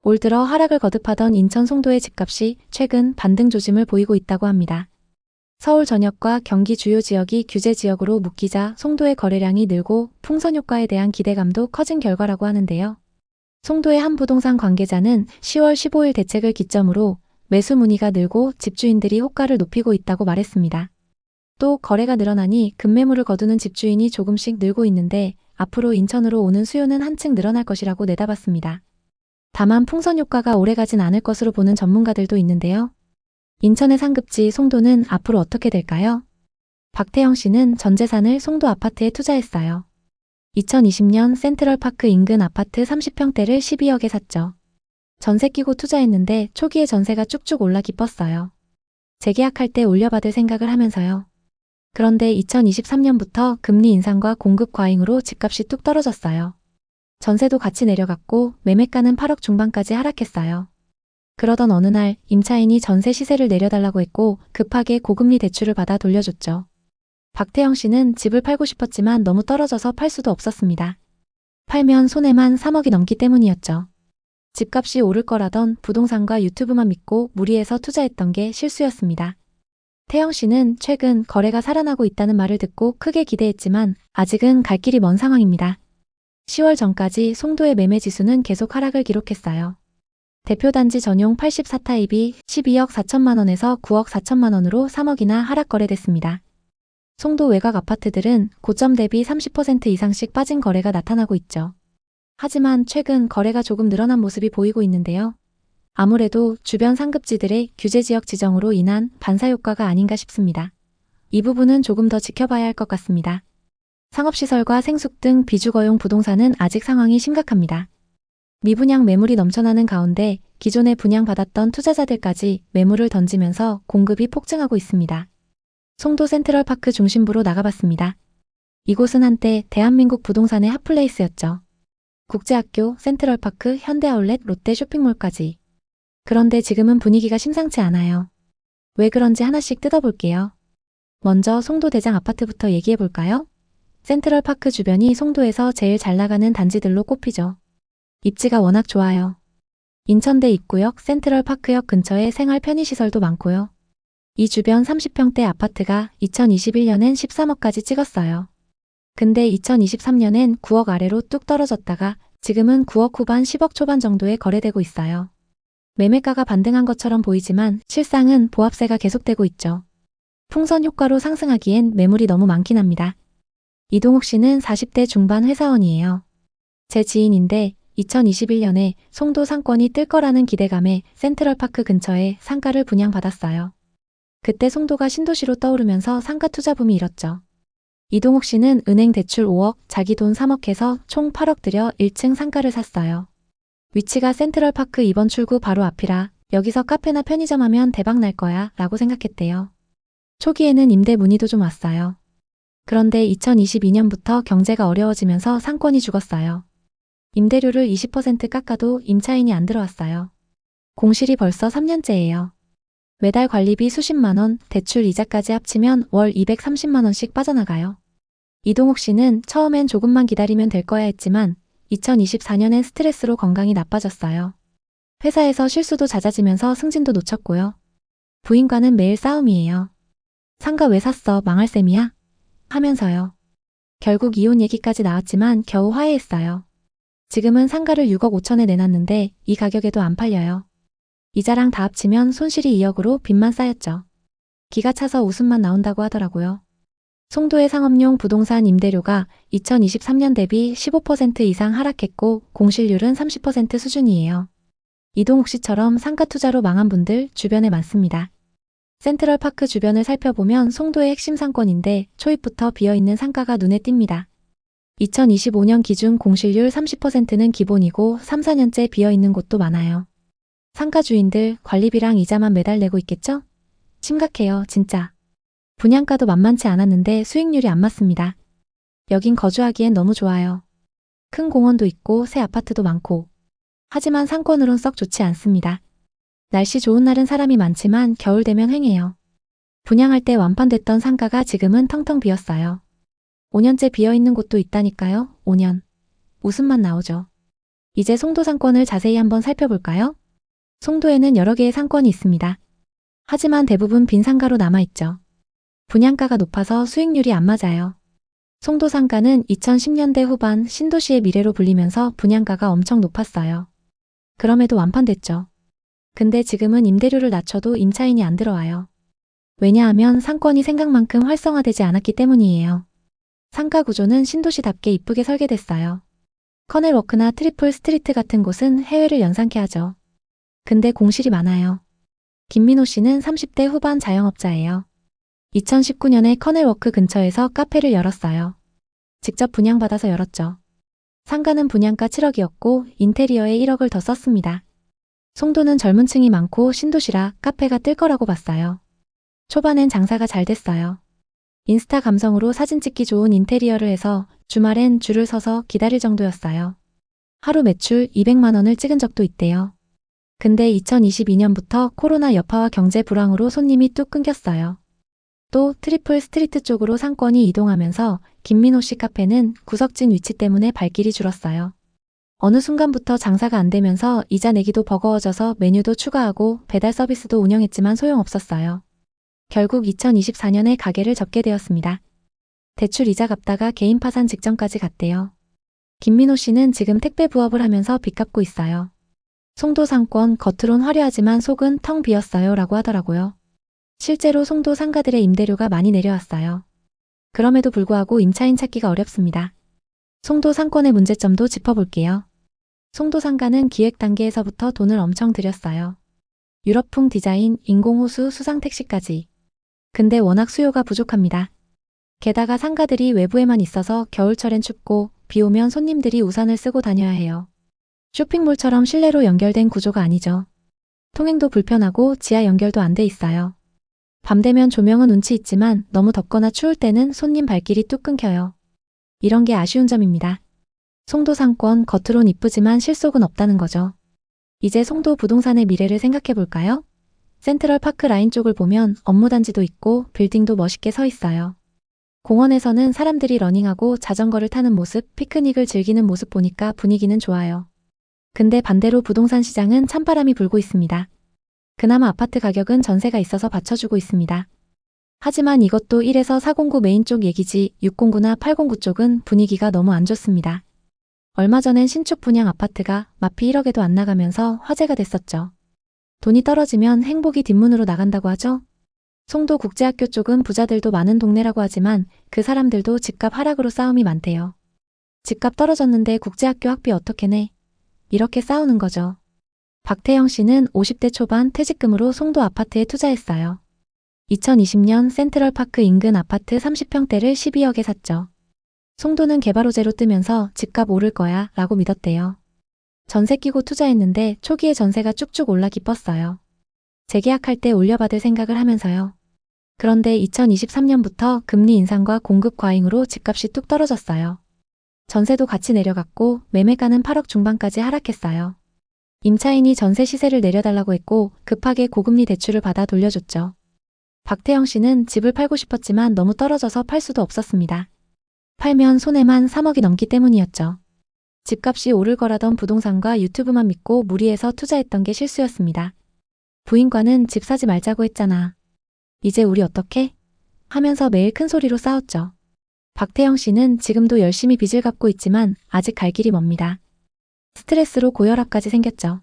올 들어 하락을 거듭하던 인천 송도의 집값이 최근 반등 조짐을 보이고 있다고 합니다. 서울 전역과 경기 주요 지역이 규제 지역으로 묶이자 송도의 거래량이 늘고 풍선 효과에 대한 기대감도 커진 결과라고 하는데요. 송도의 한 부동산 관계자는 10월 15일 대책을 기점으로 매수 문의가 늘고 집주인들이 호가를 높이고 있다고 말했습니다. 또 거래가 늘어나니 급매물을 거두는 집주인이 조금씩 늘고 있는데 앞으로 인천으로 오는 수요는 한층 늘어날 것이라고 내다봤습니다. 다만 풍선 효과가 오래가진 않을 것으로 보는 전문가들도 있는데요. 인천의 상급지 송도는 앞으로 어떻게 될까요? 박태영 씨는 전 재산을 송도 아파트에 투자했어요. 2020년 센트럴파크 인근 아파트 30평대를 12억에 샀죠. 전세 끼고 투자했는데 초기에 전세가 쭉쭉 올라 기뻤어요. 재계약할 때 올려받을 생각을 하면서요. 그런데 2023년부터 금리 인상과 공급 과잉으로 집값이 뚝 떨어졌어요. 전세도 같이 내려갔고 매매가는 8억 중반까지 하락했어요. 그러던 어느 날 임차인이 전세 시세를 내려달라고 했고 급하게 고금리 대출을 받아 돌려줬죠. 박태영 씨는 집을 팔고 싶었지만 너무 떨어져서 팔 수도 없었습니다. 팔면 손해만 3억이 넘기 때문이었죠. 집값이 오를 거라던 부동산과 유튜브만 믿고 무리해서 투자했던 게 실수였습니다. 태영 씨는 최근 거래가 살아나고 있다는 말을 듣고 크게 기대했지만 아직은 갈 길이 먼 상황입니다. 10월 전까지 송도의 매매 지수는 계속 하락을 기록했어요. 대표 단지 전용 84타입이 12억 4천만 원에서 9억 4천만 원으로 3억이나 하락 거래됐습니다. 송도 외곽 아파트들은 고점 대비 30% 이상씩 빠진 거래가 나타나고 있죠. 하지만 최근 거래가 조금 늘어난 모습이 보이고 있는데요. 아무래도 주변 상급지들의 규제 지역 지정으로 인한 반사 효과가 아닌가 싶습니다. 이 부분은 조금 더 지켜봐야 할 것 같습니다. 상업시설과 생숙 등 비주거용 부동산은 아직 상황이 심각합니다. 미분양 매물이 넘쳐나는 가운데 기존에 분양받았던 투자자들까지 매물을 던지면서 공급이 폭증하고 있습니다. 송도 센트럴파크 중심부로 나가봤습니다. 이곳은 한때 대한민국 부동산의 핫플레이스였죠. 국제학교, 센트럴파크, 현대아울렛, 롯데 쇼핑몰까지. 그런데 지금은 분위기가 심상치 않아요. 왜 그런지 하나씩 뜯어볼게요. 먼저 송도 대장 아파트부터 얘기해볼까요? 센트럴파크 주변이 송도에서 제일 잘 나가는 단지들로 꼽히죠. 입지가 워낙 좋아요. 인천대 입구역, 센트럴파크역 근처에 생활 편의시설도 많고요. 이 주변 30평대 아파트가 2021년엔 13억까지 찍었어요. 근데 2023년엔 9억 아래로 뚝 떨어졌다가 지금은 9억 후반 10억 초반 정도에 거래되고 있어요. 매매가가 반등한 것처럼 보이지만 실상은 보합세가 계속되고 있죠. 풍선 효과로 상승하기엔 매물이 너무 많긴 합니다. 이동욱 씨는 40대 중반 회사원이에요. 제 지인인데 2021년에 송도 상권이 뜰 거라는 기대감에 센트럴파크 근처에 상가를 분양받았어요. 그때 송도가 신도시로 떠오르면서 상가 투자 붐이 일었죠. 이동욱 씨는 은행 대출 5억, 자기 돈 3억 해서 총 8억 들여 1층 상가를 샀어요. 위치가 센트럴파크 2번 출구 바로 앞이라 여기서 카페나 편의점 하면 대박 날 거야 라고 생각했대요. 초기에는 임대 문의도 좀 왔어요. 그런데 2022년부터 경제가 어려워지면서 상권이 죽었어요. 임대료를 20% 깎아도 임차인이 안 들어왔어요. 공실이 벌써 3년째예요. 매달 관리비 수십만 원, 대출 이자까지 합치면 월 230만 원씩 빠져나가요. 이동욱 씨는 처음엔 조금만 기다리면 될 거야 했지만 2024년엔 스트레스로 건강이 나빠졌어요. 회사에서 실수도 잦아지면서 승진도 놓쳤고요. 부인과는 매일 싸움이에요. 상가 왜 샀어? 망할 셈이야? 하면서요. 결국 이혼 얘기까지 나왔지만 겨우 화해했어요. 지금은 상가를 6억 5천에 내놨는데 이 가격에도 안 팔려요. 이자랑 다 합치면 손실이 2억으로 빚만 쌓였죠. 기가 차서 웃음만 나온다고 하더라고요. 송도의 상업용 부동산 임대료가 2023년 대비 15% 이상 하락했고 공실률은 30% 수준이에요. 이동욱 씨처럼 상가 투자로 망한 분들 주변에 많습니다. 센트럴파크 주변을 살펴보면 송도의 핵심 상권인데 초입부터 비어있는 상가가 눈에 띕니다. 2025년 기준 공실률 30%는 기본이고 3, 4년째 비어있는 곳도 많아요. 상가 주인들 관리비랑 이자만 매달 내고 있겠죠? 심각해요, 진짜. 분양가도 만만치 않았는데 수익률이 안 맞습니다. 여긴 거주하기엔 너무 좋아요. 큰 공원도 있고 새 아파트도 많고. 하지만 상권으론 썩 좋지 않습니다. 날씨 좋은 날은 사람이 많지만 겨울 되면 휑해요. 분양할 때 완판됐던 상가가 지금은 텅텅 비었어요. 5년째 비어있는 곳도 있다니까요. 5년. 웃음만 나오죠. 이제 송도 상권을 자세히 한번 살펴볼까요? 송도에는 여러 개의 상권이 있습니다. 하지만 대부분 빈 상가로 남아있죠. 분양가가 높아서 수익률이 안 맞아요. 송도 상가는 2010년대 후반 신도시의 미래로 불리면서 분양가가 엄청 높았어요. 그럼에도 완판됐죠. 근데 지금은 임대료를 낮춰도 임차인이 안 들어와요. 왜냐하면 상권이 생각만큼 활성화되지 않았기 때문이에요. 상가 구조는 신도시답게 이쁘게 설계됐어요. 커넬워크나 트리플 스트리트 같은 곳은 해외를 연상케 하죠. 근데 공실이 많아요. 김민호 씨는 30대 후반 자영업자예요. 2019년에 커넬워크 근처에서 카페를 열었어요. 직접 분양받아서 열었죠. 상가는 분양가 7억이었고 인테리어에 1억을 더 썼습니다. 송도는 젊은 층이 많고 신도시라 카페가 뜰 거라고 봤어요. 초반엔 장사가 잘 됐어요. 인스타 감성으로 사진 찍기 좋은 인테리어를 해서 주말엔 줄을 서서 기다릴 정도였어요. 하루 매출 200만 원을 찍은 적도 있대요. 근데 2022년부터 코로나 여파와 경제 불황으로 손님이 뚝 끊겼어요. 또 트리플 스트리트 쪽으로 상권이 이동하면서 김민호 씨 카페는 구석진 위치 때문에 발길이 줄었어요. 어느 순간부터 장사가 안 되면서 이자 내기도 버거워져서 메뉴도 추가하고 배달 서비스도 운영했지만 소용없었어요. 결국 2024년에 가게를 접게 되었습니다. 대출 이자 갚다가 개인 파산 직전까지 갔대요. 김민호 씨는 지금 택배 부업을 하면서 빚 갚고 있어요. 송도 상권 겉으론 화려하지만 속은 텅 비었어요 라고 하더라고요. 실제로 송도 상가들의 임대료가 많이 내려왔어요. 그럼에도 불구하고 임차인 찾기가 어렵습니다. 송도 상권의 문제점도 짚어볼게요. 송도 상가는 기획 단계에서부터 돈을 엄청 들였어요. 유럽풍 디자인, 인공호수, 수상택시까지. 근데 워낙 수요가 부족합니다. 게다가 상가들이 외부에만 있어서 겨울철엔 춥고 비 오면 손님들이 우산을 쓰고 다녀야 해요. 쇼핑몰처럼 실내로 연결된 구조가 아니죠. 통행도 불편하고 지하 연결도 안 돼 있어요. 밤 되면 조명은 운치 있지만 너무 덥거나 추울 때는 손님 발길이 뚝 끊겨요. 이런 게 아쉬운 점입니다. 송도 상권 겉으론 이쁘지만 실속은 없다는 거죠. 이제 송도 부동산의 미래를 생각해 볼까요? 센트럴 파크 라인 쪽을 보면 업무단지도 있고 빌딩도 멋있게 서 있어요. 공원에서는 사람들이 러닝하고 자전거를 타는 모습, 피크닉을 즐기는 모습 보니까 분위기는 좋아요. 근데 반대로 부동산 시장은 찬바람이 불고 있습니다. 그나마 아파트 가격은 전세가 있어서 받쳐주고 있습니다. 하지만 이것도 1에서 409 메인 쪽 얘기지 609나 809 쪽은 분위기가 너무 안 좋습니다. 얼마 전엔 신축 분양 아파트가 마피 1억에도 안 나가면서 화제가 됐었죠. 돈이 떨어지면 행복이 뒷문으로 나간다고 하죠. 송도 국제학교 쪽은 부자들도 많은 동네라고 하지만 그 사람들도 집값 하락으로 싸움이 많대요. 집값 떨어졌는데 국제학교 학비 어떻게 내? 이렇게 싸우는 거죠. 박태영 씨는 50대 초반 퇴직금으로 송도 아파트에 투자했어요. 2020년 센트럴파크 인근 아파트 30평대를 12억에 샀죠. 송도는 개발 호재로 뜨면서 집값 오를 거야 라고 믿었대요. 전세 끼고 투자했는데 초기에 전세가 쭉쭉 올라 기뻤어요. 재계약할 때 올려받을 생각을 하면서요. 그런데 2023년부터 금리 인상과 공급 과잉으로 집값이 뚝 떨어졌어요. 전세도 같이 내려갔고 매매가는 8억 중반까지 하락했어요. 임차인이 전세 시세를 내려달라고 했고 급하게 고금리 대출을 받아 돌려줬죠. 박태영 씨는 집을 팔고 싶었지만 너무 떨어져서 팔 수도 없었습니다. 팔면 손해만 3억이 넘기 때문이었죠. 집값이 오를 거라던 부동산과 유튜브만 믿고 무리해서 투자했던 게 실수였습니다. 부인과는 집 사지 말자고 했잖아. 이제 우리 어떡해? 하면서 매일 큰 소리로 싸웠죠. 박태영 씨는 지금도 열심히 빚을 갚고 있지만 아직 갈 길이 멉니다. 스트레스로 고혈압까지 생겼죠.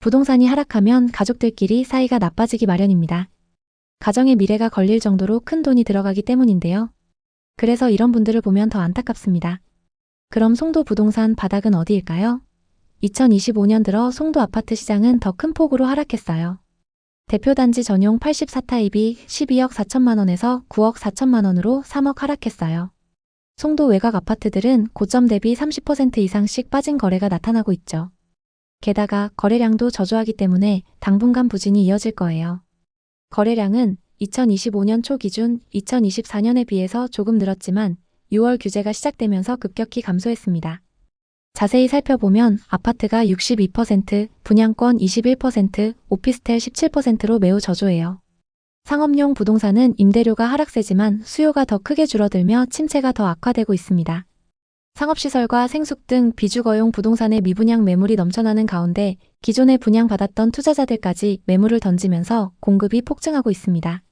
부동산이 하락하면 가족들끼리 사이가 나빠지기 마련입니다. 가정의 미래가 걸릴 정도로 큰 돈이 들어가기 때문인데요. 그래서 이런 분들을 보면 더 안타깝습니다. 그럼 송도 부동산 바닥은 어디일까요? 2025년 들어 송도 아파트 시장은 더 큰 폭으로 하락했어요. 대표단지 전용 84타입이 12억 4천만 원에서 9억 4천만 원으로 3억 하락했어요. 송도 외곽 아파트들은 고점 대비 30% 이상씩 빠진 거래가 나타나고 있죠. 게다가 거래량도 저조하기 때문에 당분간 부진이 이어질 거예요. 거래량은 2025년 초 기준 2024년에 비해서 조금 늘었지만 6월 규제가 시작되면서 급격히 감소했습니다. 자세히 살펴보면 아파트가 62%, 분양권 21%, 오피스텔 17%로 매우 저조해요. 상업용 부동산은 임대료가 하락세지만 수요가 더 크게 줄어들며 침체가 더 악화되고 있습니다. 상업시설과 생숙 등 비주거용 부동산의 미분양 매물이 넘쳐나는 가운데 기존에 분양받았던 투자자들까지 매물을 던지면서 공급이 폭증하고 있습니다.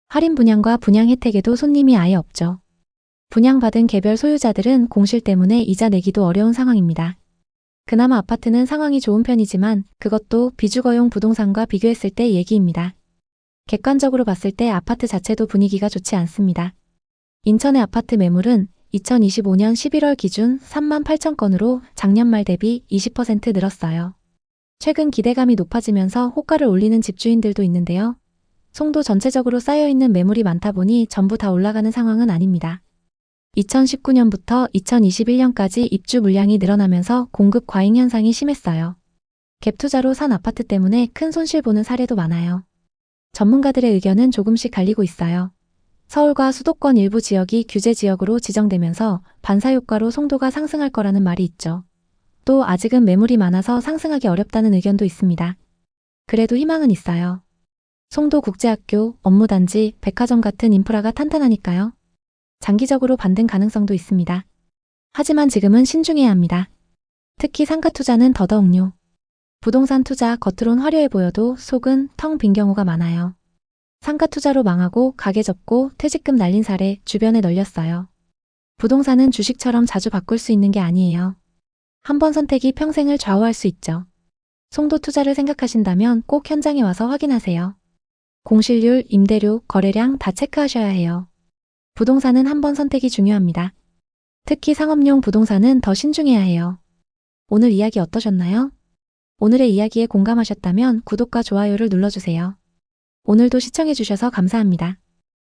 할인 분양과 분양 혜택에도 손님이 아예 없죠. 분양받은 개별 소유자들은 공실 때문에 이자 내기도 어려운 상황입니다. 그나마 아파트는 상황이 좋은 편이지만 그것도 비주거용 부동산과 비교했을 때 얘기입니다. 객관적으로 봤을 때 아파트 자체도 분위기가 좋지 않습니다. 인천의 아파트 매물은 2025년 11월 기준 3만 8천 건으로 작년 말 대비 20% 늘었어요. 최근 기대감이 높아지면서 호가를 올리는 집주인들도 있는데요. 송도 전체적으로 쌓여있는 매물이 많다 보니 전부 다 올라가는 상황은 아닙니다. 2019년부터 2021년까지 입주 물량이 늘어나면서 공급 과잉 현상이 심했어요. 갭 투자로 산 아파트 때문에 큰 손실 보는 사례도 많아요. 전문가들의 의견은 조금씩 갈리고 있어요. 서울과 수도권 일부 지역이 규제 지역으로 지정되면서 반사효과로 송도가 상승할 거라는 말이 있죠. 또 아직은 매물이 많아서 상승하기 어렵다는 의견도 있습니다. 그래도 희망은 있어요. 송도국제학교, 업무단지, 백화점 같은 인프라가 탄탄하니까요. 장기적으로 반등 가능성도 있습니다. 하지만 지금은 신중해야 합니다. 특히 상가 투자는 더더욱요. 부동산 투자 겉으론 화려해 보여도 속은 텅 빈 경우가 많아요. 상가 투자로 망하고 가게 접고 퇴직금 날린 사례 주변에 널렸어요. 부동산은 주식처럼 자주 바꿀 수 있는 게 아니에요. 한 번 선택이 평생을 좌우할 수 있죠. 송도 투자를 생각하신다면 꼭 현장에 와서 확인하세요. 공실률, 임대료, 거래량 다 체크하셔야 해요. 부동산은 한 번 선택이 중요합니다. 특히 상업용 부동산은 더 신중해야 해요. 오늘 이야기 어떠셨나요? 오늘의 이야기에 공감하셨다면 구독과 좋아요를 눌러주세요. 오늘도 시청해주셔서 감사합니다.